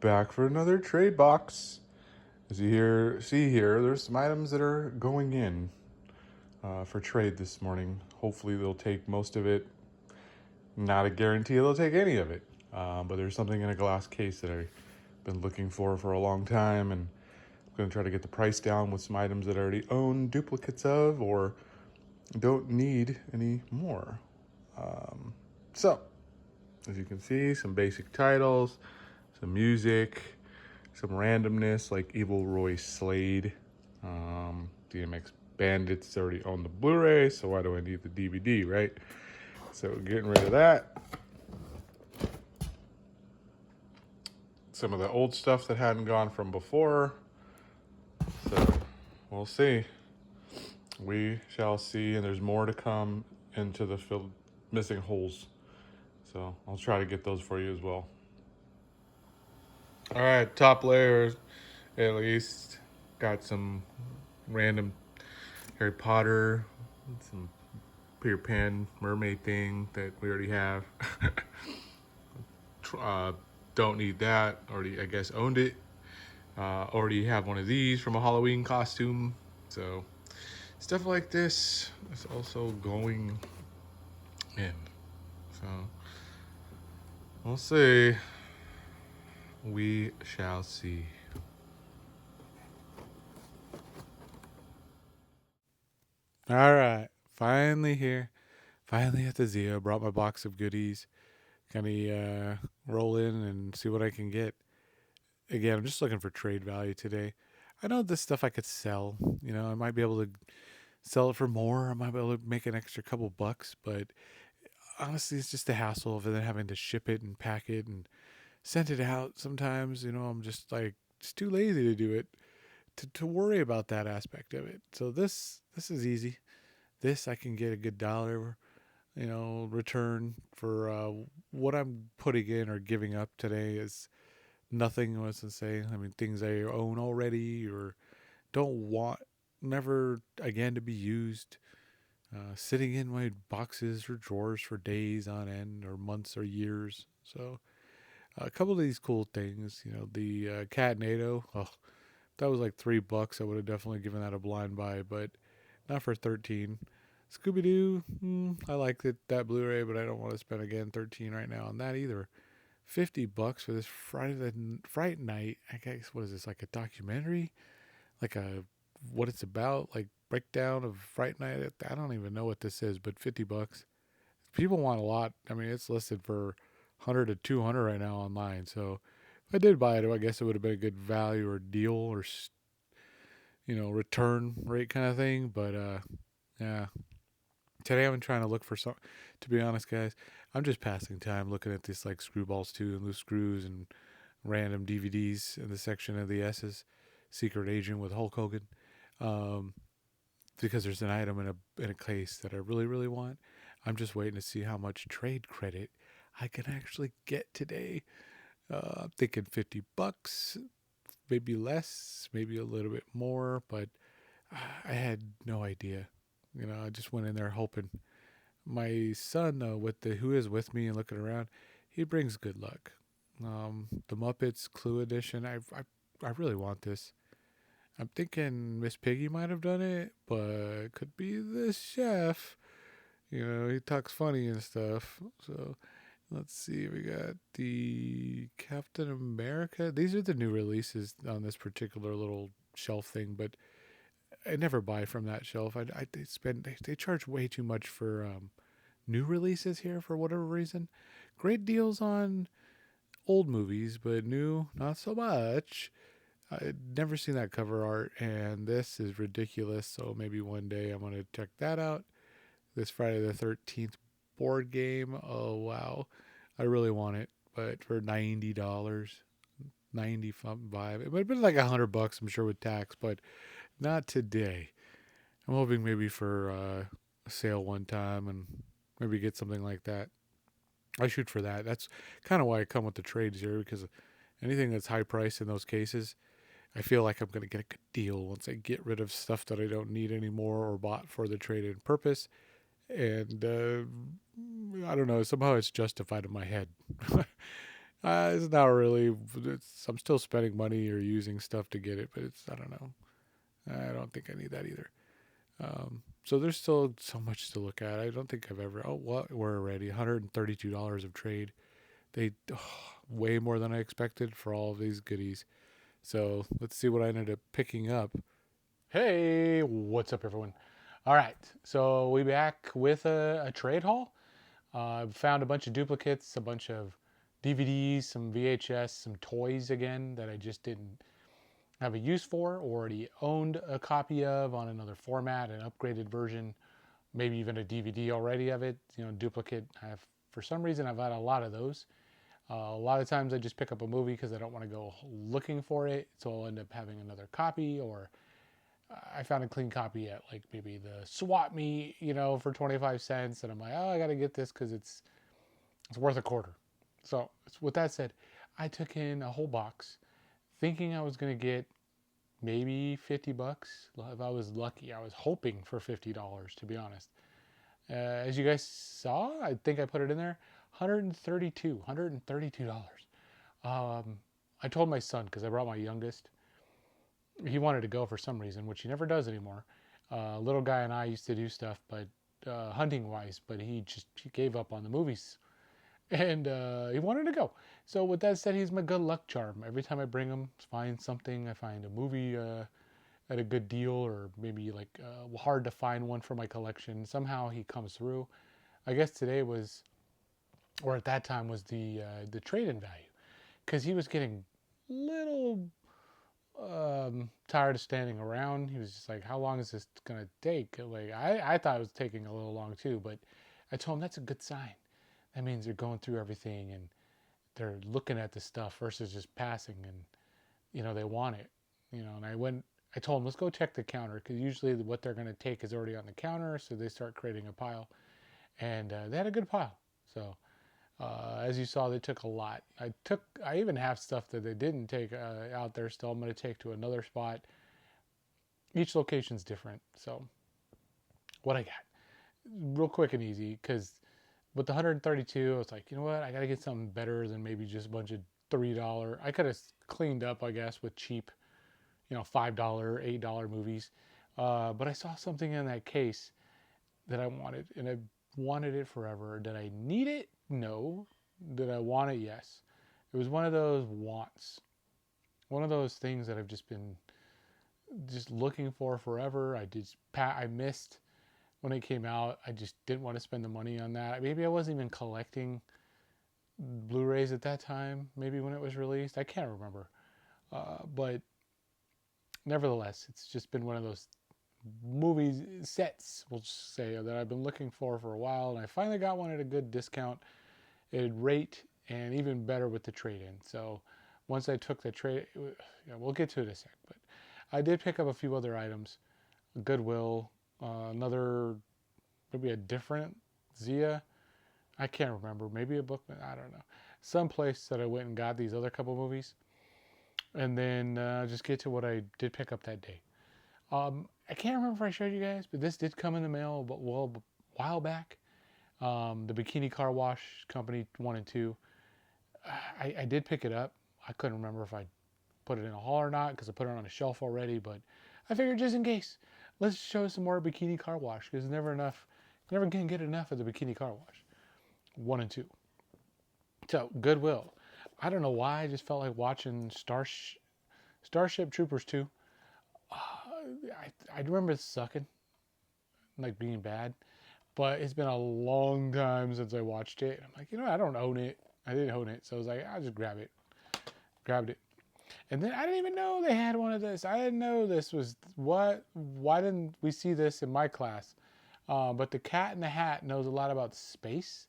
back for another trade box. As see here, there's some items that are going in for trade this morning. Hopefully, they'll take most of it. Not a guarantee they'll take any of it, but there's something in a glass case that I've been looking for a long time, and I'm going to try to get the price down with some items that I already own duplicates of or don't need any more. So, as you can see, some basic titles, some music, some randomness like Evil Roy Slade. DMX Bandits already own the Blu-ray, so why do I need the DVD, right? So getting rid of that. Some of the old stuff that hadn't gone from before. So we'll see. We shall see, and there's more to come into the filled missing holes. So I'll try to get those for you as well. All right, top layers at least. Got some random Harry Potter, some Peter Pan mermaid thing that we already have. uh, don't need that. Already, I guess, owned it. Already have one of these from a Halloween costume. So stuff like this is also going in. So we'll see. We shall see. All right, finally here. Finally at the Zia. Brought my box of goodies. Gonna roll in and see what I can get. Again, I'm just looking for trade value today. I know this stuff I could sell. I might be able to sell it for more. I might be able to make an extra couple bucks, but honestly, it's just the hassle of then having to ship it and pack it and send it out. Sometimes, I'm just like it's too lazy to do it to worry about that aspect of it. So this is easy. This I can get a good dollar, return for what I'm putting in or giving up today is nothing. Was to say, I mean, things I own already or don't want never again to be used. Sitting in my boxes or drawers for days on end or months or years. So a couple of these cool things, the Catnado. Oh, that was like $3. I would have definitely given that a blind buy, but not for 13. Scooby Doo, I like that Blu-ray, but I don't want to spend again 13 right now on that either. $50 for this Fright Night. I guess what is this, like a documentary, like a what it's about, like breakdown of Fright Night. I don't even know what this is, but $50. People want a lot. I mean, it's listed for 100 to 200 right now online. So if I did buy it, I guess it would have been a good value or deal or return rate kind of thing. But yeah, today I'm trying to look for some. To be honest, guys, I'm just passing time looking at this like Screwballs 2 and Loose Screws and random DVDs in the section of the S's. Secret Agent with Hulk Hogan. Um, because there's an item in a case that I really really want. I'm just waiting to see how much trade credit I can actually get today. I'm thinking $50, maybe less, maybe a little bit more, but I had no idea. I just went in there hoping. My son, with the who is with me and looking around, he brings good luck. The Muppets Clue Edition. I really want this. I'm thinking Miss Piggy might have done it, but it could be the chef. He talks funny and stuff. So let's see. We got the Captain America. These are the new releases on this particular little shelf thing, but I never buy from that shelf. They charge way too much for new releases here for whatever reason. Great deals on old movies, but new not so much. I'd never seen that cover art, and this is ridiculous. So maybe one day I'm gonna check that out. This Friday the 13th board game. Oh wow, I really want it, but for $90, 95. It would have been like $100, I'm sure, with tax, but not today. I'm hoping maybe for a sale one time and maybe get something like that. I shoot for that. That's kind of why I come with the trades here because anything that's high price in those cases, I feel like I'm going to get a good deal once I get rid of stuff that I don't need anymore or bought for the trade in purpose. And I don't know, somehow it's justified in my head. It's not really. I'm still spending money or using stuff to get it, but I don't know. I don't think I need that either. So there's still so much to look at. I don't think I've ever. Oh, what? We're already $132 of trade. They way more than I expected for all of these goodies. So let's see what I ended up picking up. Hey, what's up, everyone? All right, so we back with a trade haul. I've found a bunch of duplicates, a bunch of DVDs, some VHS, some toys again that I just didn't have a use for, or already owned a copy of on another format, an upgraded version, maybe even a DVD already of it. Duplicate. For some reason, I've had a lot of those. A lot of times I just pick up a movie because I don't want to go looking for it, so I'll end up having another copy, or I found a clean copy at like maybe the swap meet, for 25 cents, and I'm like, oh, I got to get this because it's worth a quarter. So with that said, I took in a whole box, thinking I was gonna get maybe $50 if I was lucky. I was hoping for $50 to be honest. As you guys saw, I think I put it in there, $132. I told my son because I brought my youngest. He wanted to go for some reason, which he never does anymore. Little guy and I used to do stuff, but hunting wise, but he gave up on the movies, and he wanted to go. So with that said, he's my good luck charm. Every time I bring him, find something. I find a movie at a good deal, or maybe like hard to find one for my collection. Somehow he comes through. I guess today was, or at that time was the trade-in value, because he was getting little tired of standing around. He was just like, "How long is this gonna take?" Like I thought it was taking a little long too, but I told him that's a good sign. That means they're going through everything and they're looking at the stuff versus just passing, and they want it. And I told them, let's go check the counter, because usually what they're going to take is already on the counter, so they start creating a pile, and they had a good pile. So as you saw, they took a lot. I even have stuff that they didn't take out there still. I'm going to take to another spot. Each location's different. So what I got, real quick and easy, because with the 132, I was like, you know what? I got to get something better than maybe just a bunch of $3. I could have cleaned up, I guess, with cheap, $5, $8 movies. But I saw something in that case that I wanted, and I wanted it forever. Did I need it? No. Did I want it? Yes. It was one of those wants, one of those things that I've just been just looking for forever. I missed when it came out. I just didn't want to spend the money on that. Maybe I wasn't even collecting Blu-rays at that time. Maybe when it was released, I can't remember. But nevertheless, it's just been one of those movie sets, we'll say, that I've been looking for a while, and I finally got one at a good discount, at rate, and even better with the trade-in. So once I took the trade, we'll get to it in a sec. But I did pick up a few other items, Goodwill, another, maybe a different Zia. I can't remember. Maybe a book. I don't know. Some place that I went and got these other couple movies, and then just get to what I did pick up that day. I can't remember if I showed you guys, but this did come in the mail a while back. The Bikini Car Wash Company 1 and 2. I did pick it up. I couldn't remember if I put it in a haul or not because I put it on a shelf already, but I figured just in case, let's show some more Bikini Car Wash, because never can get enough of the Bikini Car Wash 1 and 2. So Goodwill. I don't know why, I just felt like watching Starship Troopers 2. I remember it sucking, like being bad, but it's been a long time since I watched it. I'm like, I don't own it. I didn't own it, so I was like, I'll just grab it. Grabbed it. And then I didn't even know they had one of this. I didn't know this was what. Why didn't we see this in my class? But the Cat in the Hat knows a lot about space.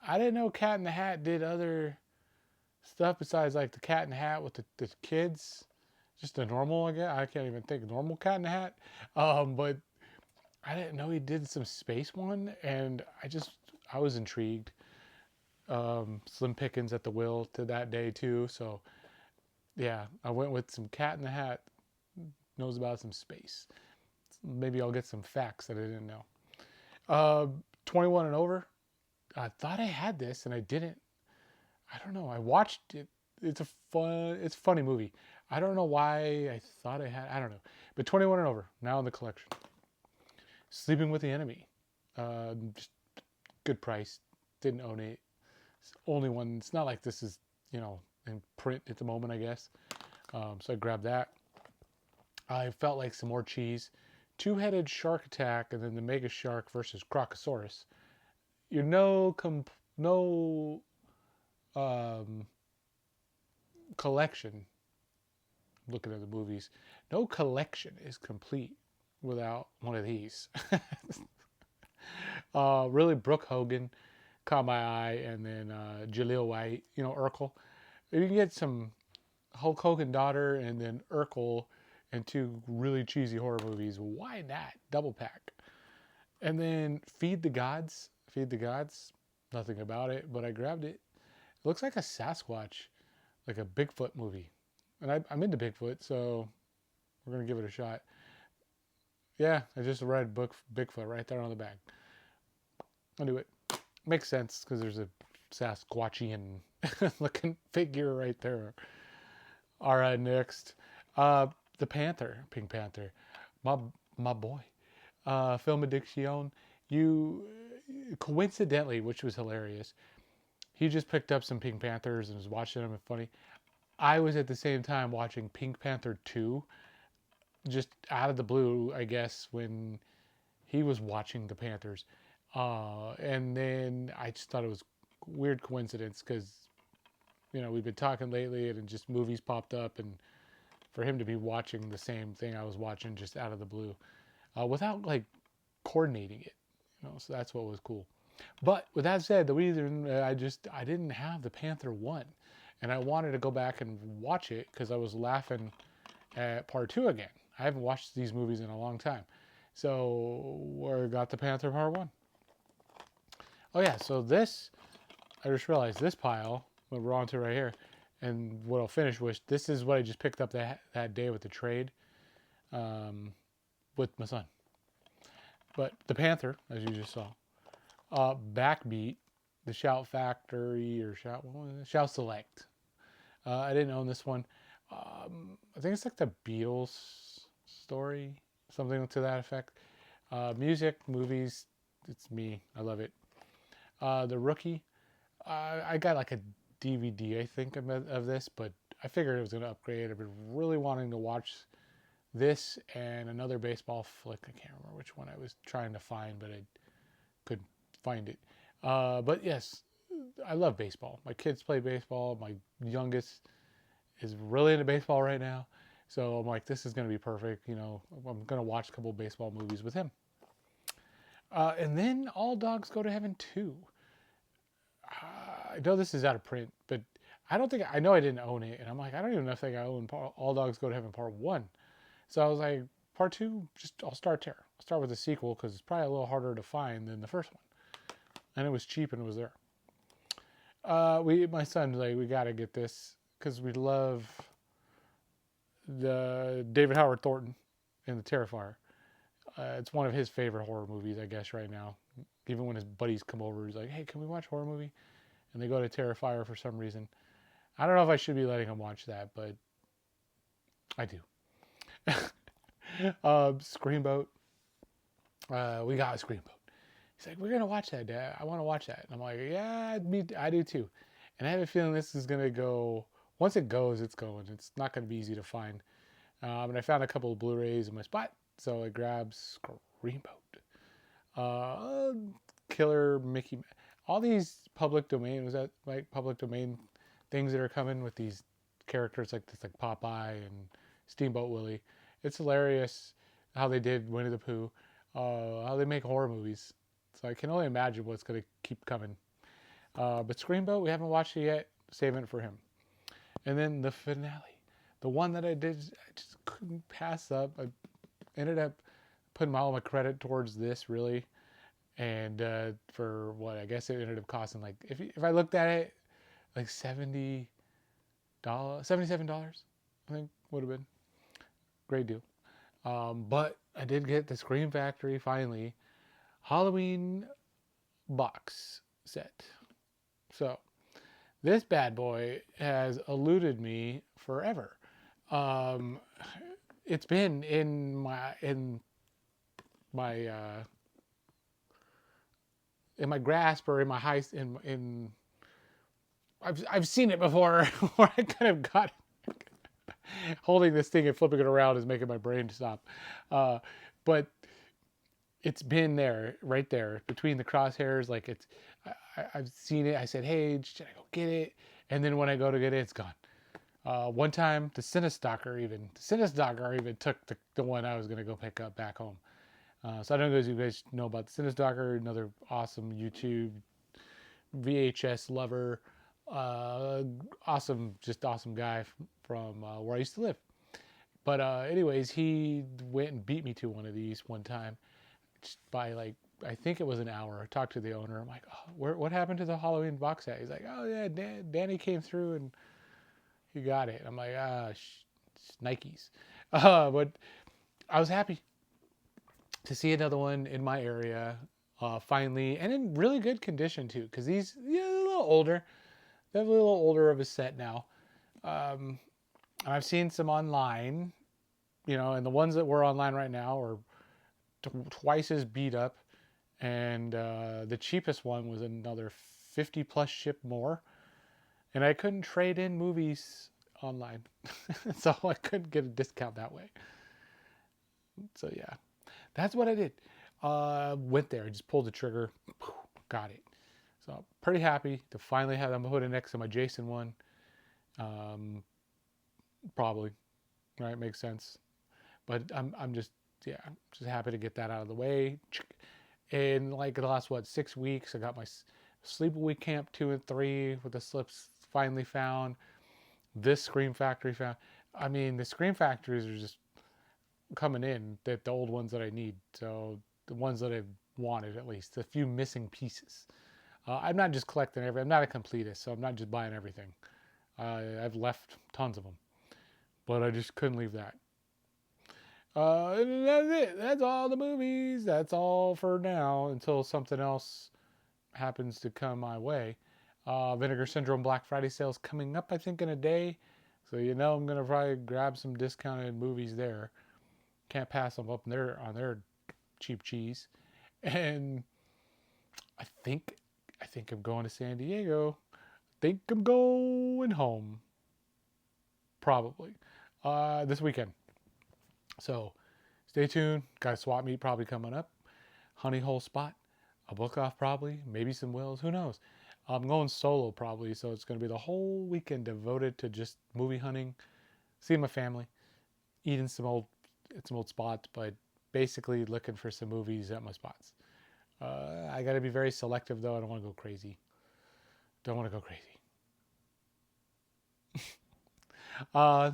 I didn't know Cat in the Hat did other stuff besides like the Cat in the Hat with the kids. Just a normal, again. I can't even think normal Cat in the Hat. But I didn't know he did some space one, and I was intrigued. Slim Pickens at the wheel to that day too. So yeah, I went with some Cat in the Hat knows about some space. Maybe I'll get some facts that I didn't know. 21 and over. I thought I had this and I didn't. I don't know. I watched it. It's a funny movie. I don't know why I thought I don't know. But 21 and over, now in the collection. Sleeping with the Enemy. Just good price. Didn't own it. It's the only one. It's not like this is, in print at the moment, I guess. So I grabbed that. I felt like some more cheese. Two-headed shark attack, and then the mega shark versus Crocosaurus. You're no um, collection. Looking at the movies, no collection is complete without one of these. Really, Brooke Hogan caught my eye, and then Jaleel White, Urkel. If you can get some Hulk Hogan daughter and then Urkel and two really cheesy horror movies, why not? Double pack. And then Feed the Gods. Feed the Gods. Nothing about it, but I grabbed it. It looks like a Sasquatch, like a Bigfoot movie. And I'm into Bigfoot, so we're going to give it a shot. Yeah, I just read Bigfoot right there on the back. I'll do it. Makes sense because there's a Sasquatchian looking figure right there. All right, next. The Panther, Pink Panther. My, my boy. Film Addiction. You, coincidentally, which was hilarious, he just picked up some Pink Panthers and was watching them. And funny. I was at the same time watching Pink Panther 2, just out of the blue, I guess, when he was watching the Panthers. And then I just thought it was weird coincidence because, we've been talking lately and just movies popped up, and for him to be watching the same thing I was watching just out of the blue without like coordinating it, so that's what was cool. But with that said, the reason I didn't have the Panther 1, and I wanted to go back and watch it because I was laughing at part 2 again. I haven't watched these movies in a long time. So we got the Panther part 1. Oh yeah, so this, I just realized this pile, what we're on to right here, and what I'll finish with, this is what I just picked up that day with the trade with my son. But the Panther, as you just saw, Backbeat, the Shout Factory, or Shout Select. I didn't own this one. I think it's like the Beatles story, something to that effect. Music, movies, it's me. I love it. The Rookie, I got like a DVD, I think, of this, but I figured it was going to upgrade. I've been really wanting to watch this and another baseball flick. I can't remember which one I was trying to find, but I couldn't find it. But yes, I love baseball. My kids play baseball. My youngest is really into baseball right now. So I'm like, this is going to be perfect. I'm going to watch a couple of baseball movies with him. And then All Dogs Go to Heaven 2. I know this is out of print, but I know I didn't own it. And I'm like, I don't even think I own All Dogs Go to Heaven Part 1. So I was like, Part 2, I'll start there. I'll start with the sequel because it's probably a little harder to find than the first one. And it was cheap and it was there. My son's like, we got to get this because we love the David Howard Thornton in The Terrifier. It's one of his favorite horror movies, I guess, right now. Even when his buddies come over, he's like, hey, can we watch a horror movie? And they go to Terrifier for some reason. I don't know if I should be letting him watch that, but I do. Screamboat. We got a Screamboat. He's like, we're going to watch that, Dad. I want to watch that. And I'm like, yeah, I do too. And I have a feeling this is going to go, once it goes, it's going. It's not going to be easy to find. And I found a couple of Blu-rays in my spot. So I grabbed Screamboat. Killer Mickey. All these public domain, was that like public domain things that are coming with these characters like this, like Popeye and Steamboat Willie. It's hilarious how they did Winnie the Pooh, how they make horror movies. So I can only imagine what's going to keep coming. But Screamboat, we haven't watched it yet. Saving it for him. And then the finale, the one that I just couldn't pass up. I ended up putting all my credit towards this, really. And for what, I guess it ended up costing like, if I looked at it, like $77, I think would have been. Great deal. But I did get the Scream Factory finally Halloween box set. So This bad boy has eluded me forever. Um, it's been my in my grasp or in my high in I've seen it before where I kind of got holding this thing and flipping it around is making my brain stop. Uh, but it's been there, right there between the crosshairs. Like I've seen it. I said, "Hey, should I go get it?" And then when I go to get it, it's gone. One time, the Cinestalker even took the one I was gonna go pick up back home. So I don't know if you guys know about the Cinestalker, another awesome YouTube VHS lover, uh, just awesome guy from where I used to live. But anyways, he went and beat me to one of these one time by like I think it was an hour. I talked to the owner. I'm like, oh, what happened to the Halloween box set? He's like, oh yeah, Danny came through and he got it. I'm like, it's Nikes. But I was happy to see another one in my area finally, and in really good condition too. Because these, yeah, they're a little older. They're a little older of a set now. Um, I've seen some online, and the ones that were online right now are twice as beat up, and the cheapest one was another 50 plus ship more, and I couldn't trade in movies online, so I couldn't get a discount that way. So yeah, that's what I did. Went there, just pulled the trigger, got it. So I'm pretty happy to finally have them put it next to my Jason one. Um, Probably, right? Makes sense. But I'm just, yeah, just happy to get that out of the way. In like the last 6 weeks, I got my Sleepaway Camp 2 and 3 with the slips finally found. This Scream Factory found. I mean, the Scream Factories are just coming in. The old ones that I need. So the ones that I've wanted, at least a few missing pieces. I'm not just collecting everything. I'm not a completist, so I'm not just buying everything. I've left tons of them, but I just couldn't leave that. And that's it. That's all the movies. That's all for now until something else happens to come my way. Vinegar Syndrome Black Friday sales coming up, I think, in a day. So I'm gonna probably grab some discounted movies there. Can't pass them up there on their cheap cheese. And I think I'm going to San Diego. I think I'm going home. Probably. This weekend. So stay tuned. Got a swap meet probably coming up. Honey Hole Spot. A book off probably. Maybe some wills. Who knows? I'm going solo probably. So it's going to be the whole weekend devoted to just movie hunting, seeing my family, eating some old spots, but basically looking for some movies at my spots. I got to be very selective though. I don't want to go crazy. Don't want to go crazy.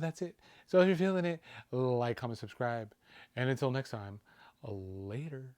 That's it. So if you're feeling it, like, comment, subscribe. And until next time, later.